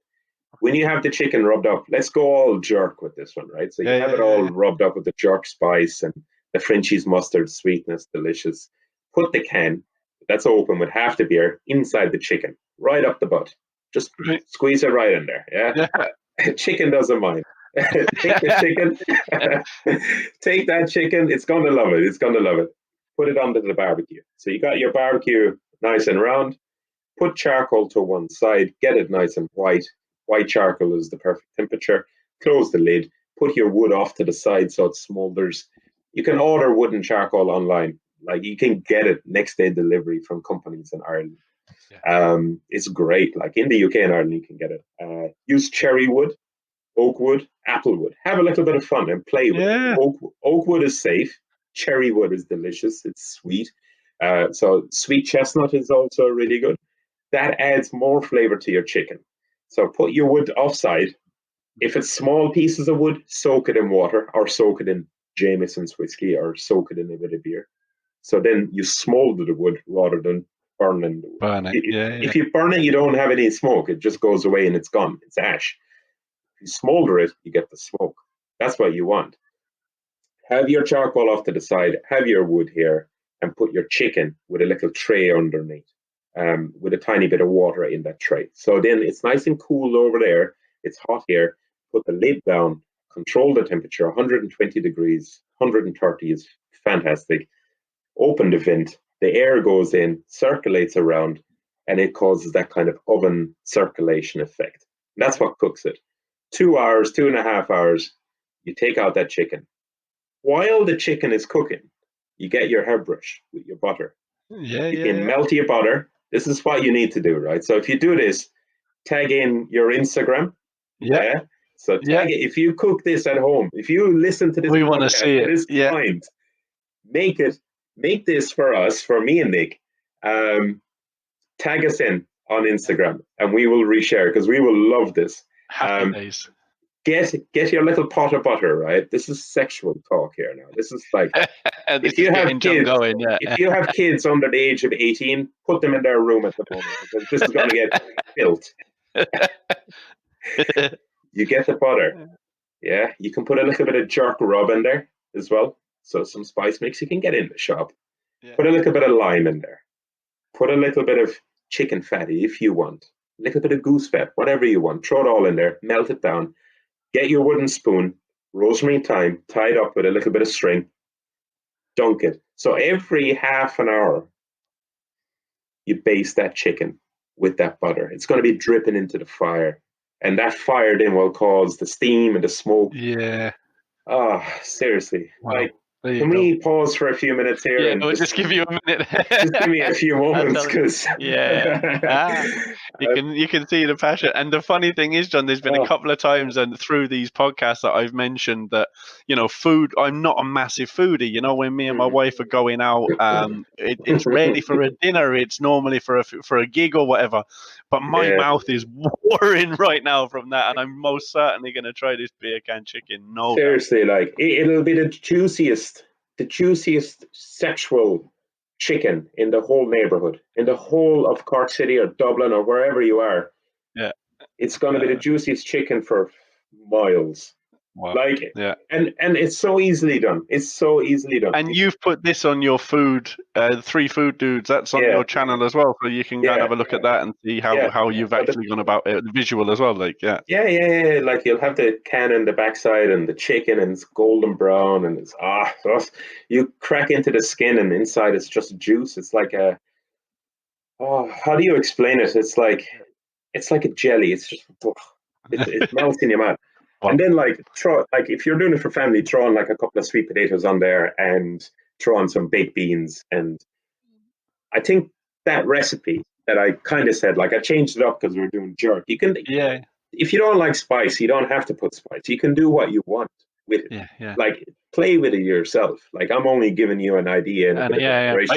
When you have the chicken rubbed up, let's go all jerk with this one, right? So you have it all rubbed up with the jerk spice and the Frenchie's mustard sweetness, delicious. Put the can that's open with half the beer inside the chicken, right up the butt. Just squeeze it right in there, yeah? Chicken doesn't mind. Take the chicken, take that chicken, it's going to love it, it's going to love it. Put it onto the barbecue. So you got your barbecue nice and round, put charcoal to one side, get it nice and white. White charcoal is the perfect temperature. Close the lid, put your wood off to the side so it smolders. You can order wood and charcoal online. Like, you can get it next day delivery from companies in Ireland. It's great. Like in the UK and Ireland, you can get it. Use cherry wood, oak wood, apple wood. Have a little bit of fun and play with it. Oak wood is safe. Cherry wood is delicious. It's sweet. So sweet chestnut is also really good. That adds more flavor to your chicken. So put your wood offside. If it's small pieces of wood, soak it in water or soak it in Jameson's whiskey or soak it in a bit of beer. So then you smolder the wood rather than burning the wood. Burn it. If you burn it, you don't have any smoke. It just goes away and it's gone. It's ash. If you smolder it, you get the smoke. That's what you want. Have your charcoal off to the side, have your wood here, and put your chicken with a little tray underneath, with a tiny bit of water in that tray. So then it's nice and cool over there. It's hot here. Put the lid down, control the temperature, 120 degrees, 130 is fantastic. Open the vent, the air goes in, circulates around, and it causes that kind of oven circulation effect. That's what cooks it. 2 hours, 2.5 hours, you take out that chicken. While the chicken is cooking, you get your hairbrush with your butter. You can melt your butter. This is what you need to do, right? So if you do this, tag in your Instagram. Yeah. So tag it. If you cook this at home, if you listen to this, we want to see it. Point, make this for us, for me and Nick. Tag us in on Instagram, and we will reshare because we will love this. Happy days. Get your little pot of butter, right? This is sexual talk here now. This is like if you have kids, if you have kids under the age of 18, put them in their room at the moment because this is going to get built. You get the butter. Yeah, you can put a little bit of jerk rub in there as well. So some spice mix you can get in the shop. Yeah. Put a little bit of lime in there. Put a little bit of chicken fatty if you want. A little bit of goose fat, whatever you want. Throw it all in there. Melt it down. Get your wooden spoon, rosemary and thyme, tied up with a little bit of string. Dunk it. So every half an hour, you baste that chicken with that butter. It's going to be dripping into the fire. And that fire then will cause the steam and the smoke. Yeah. Oh, seriously. Wow. Like, can we pause for a few minutes here? Yeah, we'll just give you a minute. Just give me a few moments, because you can see the passion. And the funny thing is, John, there's been a couple of times and through these podcasts that I've mentioned that, you know, food. I'm not a massive foodie. You know, when me and my wife are going out, it's rarely for a dinner. It's normally for a gig or whatever. But my mouth is watering right now from that, and I'm most certainly going to try this beer can chicken. No, seriously, like it'll be the juiciest sexual chicken in the whole neighborhood, in the whole of Cork City or Dublin or wherever you are. Yeah, it's going to be the juiciest chicken for miles. Wow. And it's so easily done. It's so easily done. And you've put this on your food, 3 Food Dudes. That's on your channel as well, so you can go and have a look at that and see how you've actually gone about it, the visual as well. Like like you'll have the can in the backside and the chicken, and it's golden brown, and it's you crack into the skin, and inside it's just juice. It's like how do you explain it? It's like a jelly. It's just it melts in your mouth. And then if you're doing it for family, throw on like a couple of sweet potatoes on there and throw on some baked beans. And I think that recipe that I kind of said, like I changed it up because we were doing jerk. You can, if you don't like spice, you don't have to put spice. You can do what you want with it. Like play with it yourself. Like I'm only giving you an idea and make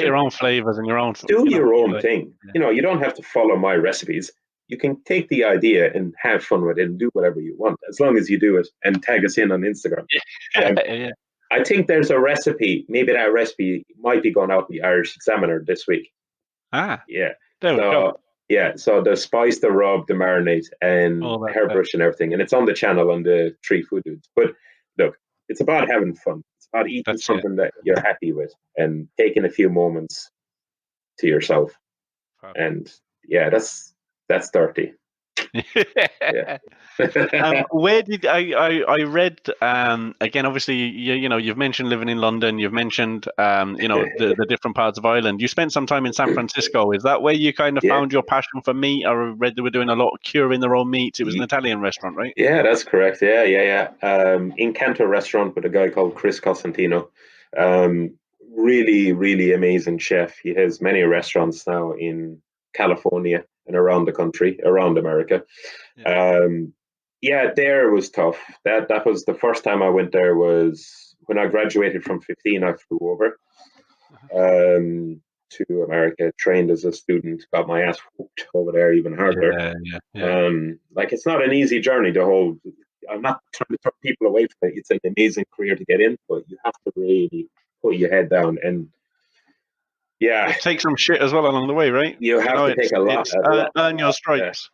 your own flavors and your own. Do your own thing. Yeah. You know, you don't have to follow my recipes. You can take the idea and have fun with it and do whatever you want, as long as you do it and tag us in on Instagram. I think there's a recipe. Maybe that recipe might be going out in the Irish Examiner this week. There we go. Yeah, so the spice, the rub, the marinade, and hairbrush and everything. And it's on the channel on the 3 Food Dudes. But look, it's about having fun. It's about eating something that you're happy with and taking a few moments to yourself. And that's dirty. Where did I read again? Obviously, you've mentioned living in London. You've mentioned the different parts of Ireland. You spent some time in San Francisco. Is that where you kind of found your passion for meat? I read they were doing a lot of curing their own meats. It was an Italian restaurant, right? Yeah, that's correct. In Canto restaurant with a guy called Chris Cosentino. Really, really amazing chef. He has many restaurants now in California and around the country, around America. There was tough. That was the first time I went there was when I graduated from 15. I flew over. to America, trained as a student, got my ass whooped over there even harder. Like, it's not an easy journey. I'm not trying to turn people away from it. It's an amazing career to get in, but you have to really put your head down and take some shit as well along the way, right? You have to take a lot. Earn your stripes.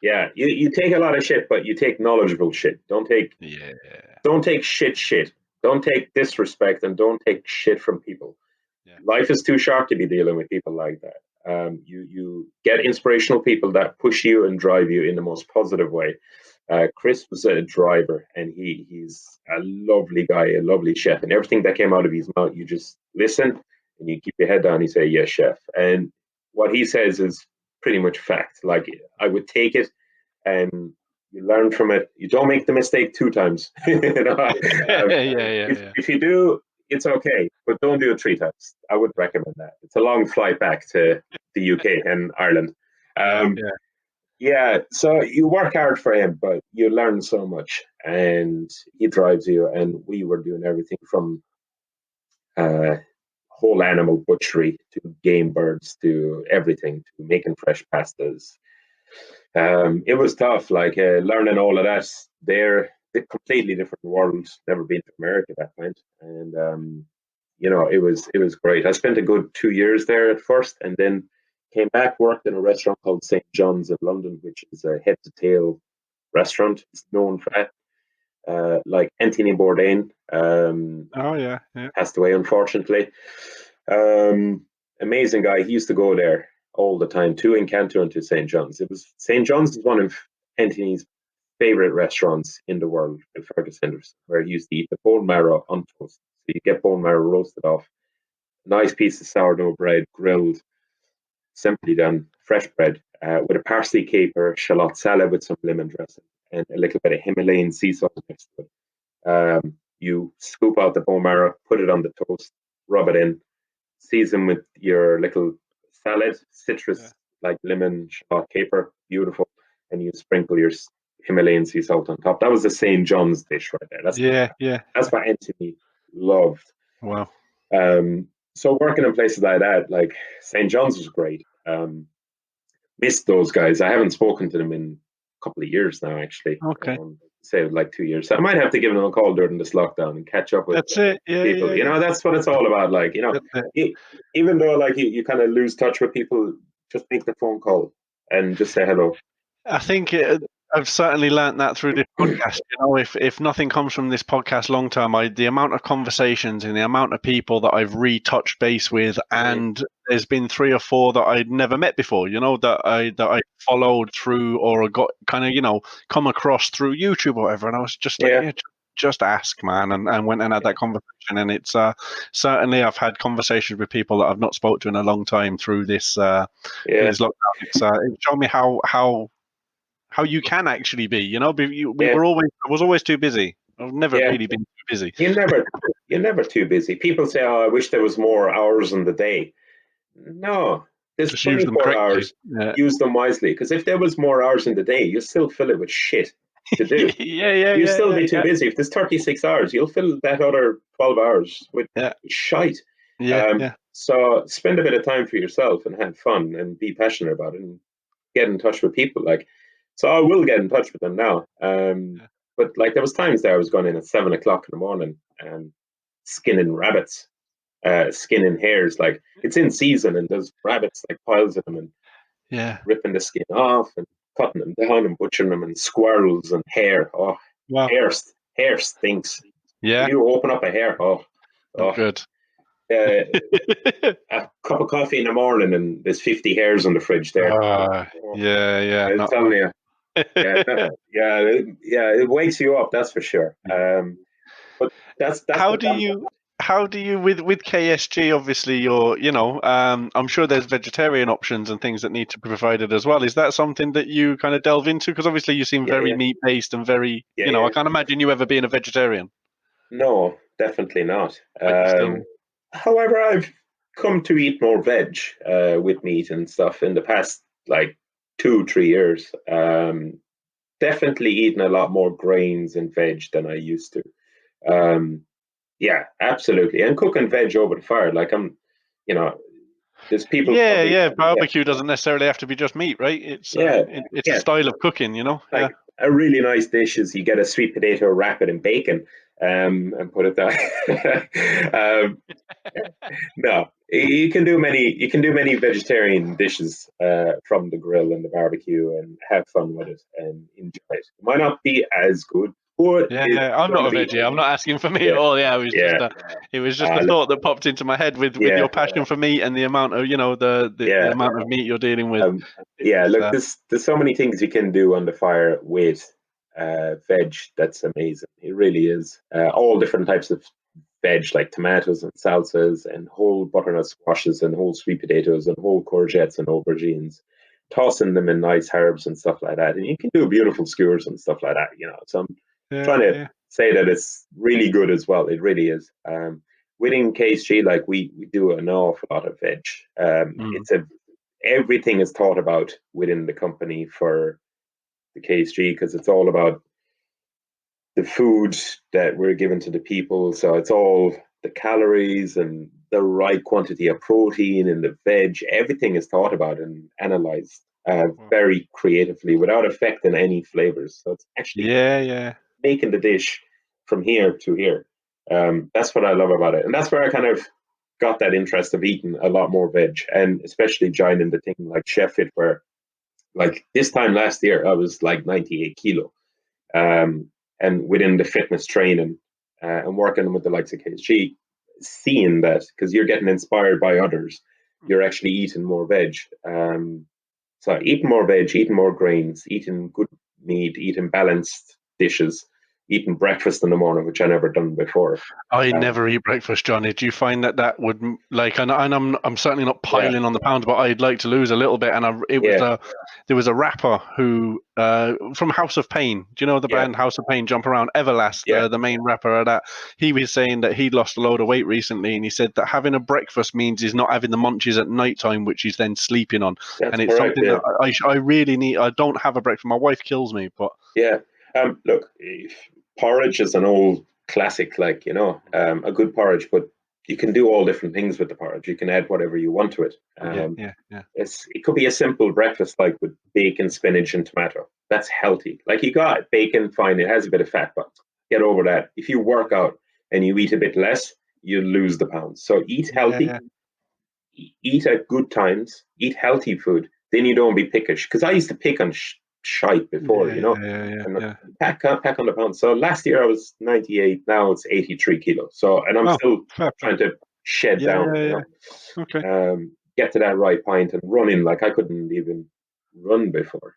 Yeah, you take a lot of shit, but you take knowledgeable shit. Don't take shit. Don't take disrespect, and don't take shit from people. Life is too short to be dealing with people like that. You get inspirational people that push you and drive you in the most positive way. Chris was a driver, and he's a lovely guy, a lovely chef, and everything that came out of his mouth, you just listen and you keep your head down. You say, "Yes, chef," and what he says is pretty much fact. Like, I would take it, and you learn from it. You don't make the mistake 2 times. If you do, it's okay, but don't do it 3 times. I would recommend that. It's a long flight back to the UK and Ireland. So you work hard for him, but you learn so much, and he drives you. And we were doing everything from whole animal butchery to game birds to everything, to making fresh pastas. It was tough, like learning all of that. They're a completely different world. Never been to America at that point, and it was great. I spent a good 2 years there at first, and then came back, worked in a restaurant called St. John's in London, which is a head to tail restaurant. It's known for that. Like Anthony Bourdain. Passed away, unfortunately. Amazing guy. He used to go there all the time, to Encanto and to St. John's. St. John's is one of Anthony's favorite restaurants in the world, in Fergus Henderson, where he used to eat the bone marrow on toast. So you get bone marrow roasted off, nice piece of sourdough bread, grilled, simply done, fresh bread, with a parsley caper, shallot salad with some lemon dressing, and a little bit of Himalayan sea salt next to it. You scoop out the bone marrow, put it on the toast, rub it in, season with your little salad, citrus, like lemon, shallot, caper, beautiful, and you sprinkle your Himalayan sea salt on top. That was the St. John's dish right there. That's what Anthony loved. Wow. So working in places like that, like St. John's was great. Missed those guys. I haven't spoken to them in a couple of years now, actually. Okay. Say like 2 years. So I might have to give them a call during this lockdown and catch up with people. That's what it's all about. Like, even though like you kind of lose touch with people, just make the phone call and just say hello. I think I've certainly learnt that through this podcast. If nothing comes from this podcast long term, the amount of conversations and the amount of people that I've retouched base with, and there's been 3 or 4 that I'd never met before. That I followed through or got kind of come across through YouTube or whatever, and I was just like, just ask, man, and went and had that conversation. And it's certainly I've had conversations with people that I've not spoke to in a long time through this this lockdown. It's shown me how you can actually be, I was always too busy. I've never really been too busy. You're never too busy. People say, "Oh, I wish there was more hours in the day." No, there's just 24 hours. Use them wisely, because if there was more hours in the day, you still fill it with shit to do. You'll still be too busy. If there's 36 hours, you'll fill that other 12 hours with shite. So spend a bit of time for yourself and have fun and be passionate about it and get in touch with people. So I will get in touch with them now. But like there was times there I was going in at 7 o'clock in the morning and skinning rabbits, skinning hares. Like it's in season and there's rabbits, like piles of them, and ripping the skin off and cutting them down and butchering them, and squirrels and hare. Oh, wow. Hair stinks. Yeah. You open up a hare. Oh, good. A cup of coffee in the morning and there's 50 hares in the fridge there. I'm telling you. It wakes you up, that's for sure. But that's how do you with KSG? Obviously, you're I'm sure there's vegetarian options and things that need to be provided as well. Is that something that you kind of delve into? Because obviously you seem very meat based and very I can't imagine you ever being a vegetarian. No, definitely not. However, I've come to eat more veg with meat and stuff in the past, like 2-3 years. Definitely eating a lot more grains and veg than I used to. Yeah, absolutely. And cooking veg over the fire, like There's people Yeah, probably, yeah. Barbecue doesn't necessarily have to be just meat, right? It's yeah, it's a yeah. style of cooking, you know. Yeah. Like a really nice dish is you get a sweet potato, wrap it in bacon, and put it there. No, you can do many vegetarian dishes from the grill and the barbecue and have fun with it and enjoy it. It might not be as good, but Yeah, it's yeah. I'm going not to a be, veggie. I'm not asking for meat at yeah, all. yeah, It was just a look, thought that popped into my head with yeah, your passion for meat and the amount of the yeah. amount of meat you're dealing with. It Yeah, was, look, there's so many things you can do on the fire with veg. That's amazing. It really is. All different types of veg, like tomatoes and salsas, and whole butternut squashes, and whole sweet potatoes, and whole courgettes and aubergines. Tossing them in nice herbs and stuff like that, and you can do beautiful skewers and stuff like that. So I'm trying to yeah. say that it's really good as well. It really is. Within KSG, like we do an awful lot of veg. Mm. It's a Everything is thought about within the company for the KSG because it's all about the food that we're giving to the people. So it's all the calories and the right quantity of protein in the veg. Everything is thought about and analyzed very creatively without affecting any flavors. So it's actually Yeah, yeah. making the dish from here to here. That's what I love about it. And that's where I kind of got that interest of eating a lot more veg, and especially joining the thing like Chef Fit, where like this time last year I was like 98 kilo, and within the fitness training and working with the likes of KSG, seeing that because you're getting inspired by others, you're actually eating more veg. So eating more veg, eating more grains, eating good meat, eating balanced dishes, eating breakfast in the morning, which I never done before. I Um, never eat breakfast, Johnny. Do you find that would like? And I'm certainly not yeah, piling on the pounds, but I'd like to lose a little bit. And yeah, there was a rapper who from House of Pain. Do you know the yeah, band House of Pain? Jump Around, Everlast, yeah. the main rapper of that. He was saying that he'd lost a load of weight recently, and he said that having a breakfast means he's not having the munchies at night time, which he's then sleeping on. That's And it's correct. something Yeah, that I really need. I don't have a breakfast. My wife kills me, but yeah. Look, porridge is an old classic, like a good porridge, but you can do all different things with the porridge. You can add whatever you want to it. yeah, yeah, yeah. It could be a simple breakfast like with bacon, spinach, and tomato. That's healthy. Like you got bacon, fine, it has a bit of fat, but get over that. If you work out and you eat a bit less, you lose the pounds. So eat Yeah, healthy, yeah. eat at good times, eat healthy food. Then you don't be pickish. Because I used to pick on shite before, and Yeah. pack on the pounds. So last year I was 98. Now it's 83 kilos. So, and I'm Oh, still fair play. trying to shed Yeah, down. yeah, yeah. Okay. Get to that right point and run in. Like I couldn't even run before.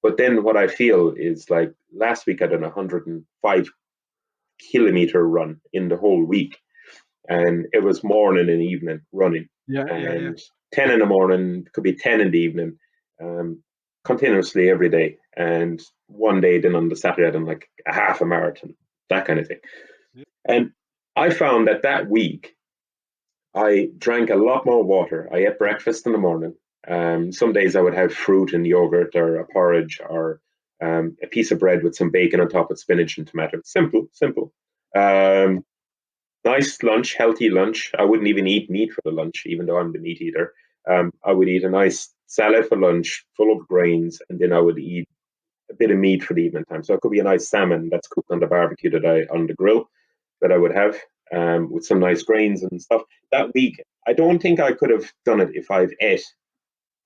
But then what I feel is like last week I done a 105-kilometer run in the whole week, and it was morning and evening running, Yeah, yeah, yeah. and 10 in the morning, could be 10 in the evening, continuously every day. And one day, then on the Saturday, I done like a half a marathon, that kind of thing. Yeah. And I found that week, I drank a lot more water. I ate breakfast in the morning. Some days I would have fruit and yogurt or a porridge or a piece of bread with some bacon on top with spinach and tomato. Simple, simple. Um, Nice lunch, healthy lunch. I wouldn't even eat meat for the lunch, even though I'm the meat eater. I would eat a nice salad for lunch, full of grains, and then I would eat a bit of meat for the evening time. So it could be a nice salmon that's cooked on the barbecue on the grill that I would have with some nice grains and stuff. That week, I don't think I could have done it if I've ate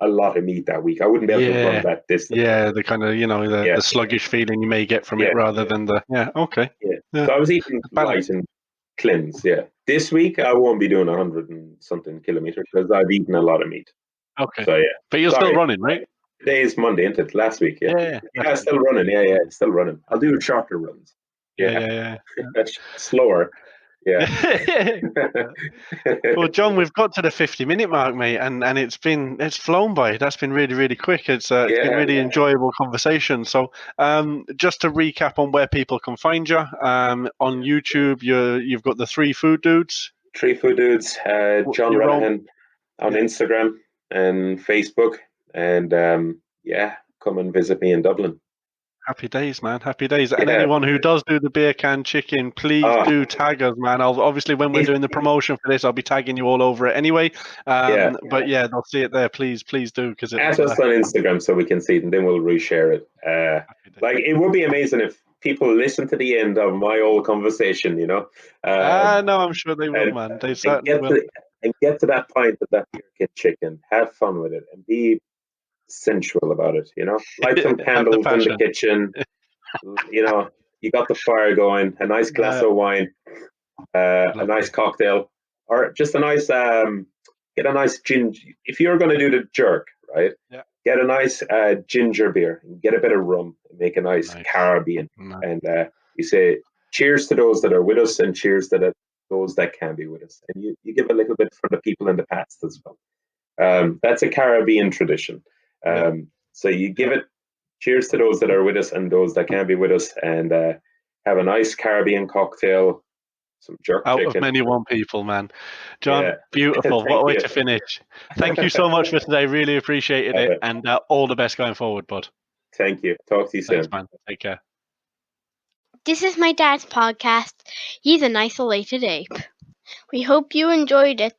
a lot of meat that week. I wouldn't be able to run Yeah, that distance. yeah. The kind of Yeah, the sluggish feeling you may get from it yeah, rather than the Okay. yeah. Yeah, So I was eating balance. light and cleanse. Yeah, this week I won't be doing 100 and something kilometers because I've eaten a lot of meat. Okay, So yeah, but you're still sorry. running, right? Today is Monday, isn't it? Last week, yeah. Yeah, Yeah, still running. Yeah, still running. I'll do shorter runs. Yeah, yeah. slower. Yeah. Yeah. Well, John, we've got to the 50-minute mark, mate, and it's flown by. That's been really, really quick. It's been Yeah. really enjoyable conversation. So, just to recap on where people can find you, on YouTube, you've got the Three Food Dudes. Three Food Dudes, John Your own, Relihan on yeah. Instagram and Facebook, and yeah, come and visit me in Dublin. Happy days, man. Happy days. And Yeah. anyone who does do the beer can chicken, please Oh. do tag us, man. Obviously, when we're doing the promotion for this, I'll be tagging you all over it anyway. Yeah. But yeah, they'll see it there. Please do, because Add us on Instagram so we can see it, and then we'll reshare it. Like, it would be amazing if people listen to the end of my old conversation, you know. No, I'm sure they will, man. They certainly will. And get to that point of that beer can chicken. Have fun with it and be sensual about it, you know. Light some candles in the passion. kitchen. You know, you got the fire going, a nice glass of wine, a nice cocktail, or just a nice get a nice ginger. If you're going to do the jerk, right? Yeah. Get a nice ginger beer and get a bit of rum and make a nice Caribbean. And you say cheers to those that are with us and cheers to those that can be with us. And you give a little bit for the people in the past as well. That's a Caribbean tradition. So you give it cheers to those that are with us and those that can be with us, and have a nice Caribbean cocktail, some jerk out chicken. of many one people, man. John, beautiful. What a way to finish. Thank you so much for today. Really appreciated it, and all the best going forward, bud. Thank you. Talk to you soon. Thanks, man. Take care. This is my dad's podcast. He's an isolated ape. We hope you enjoyed it.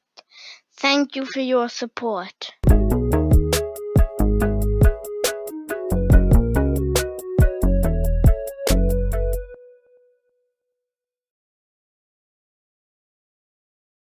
Thank you for your support.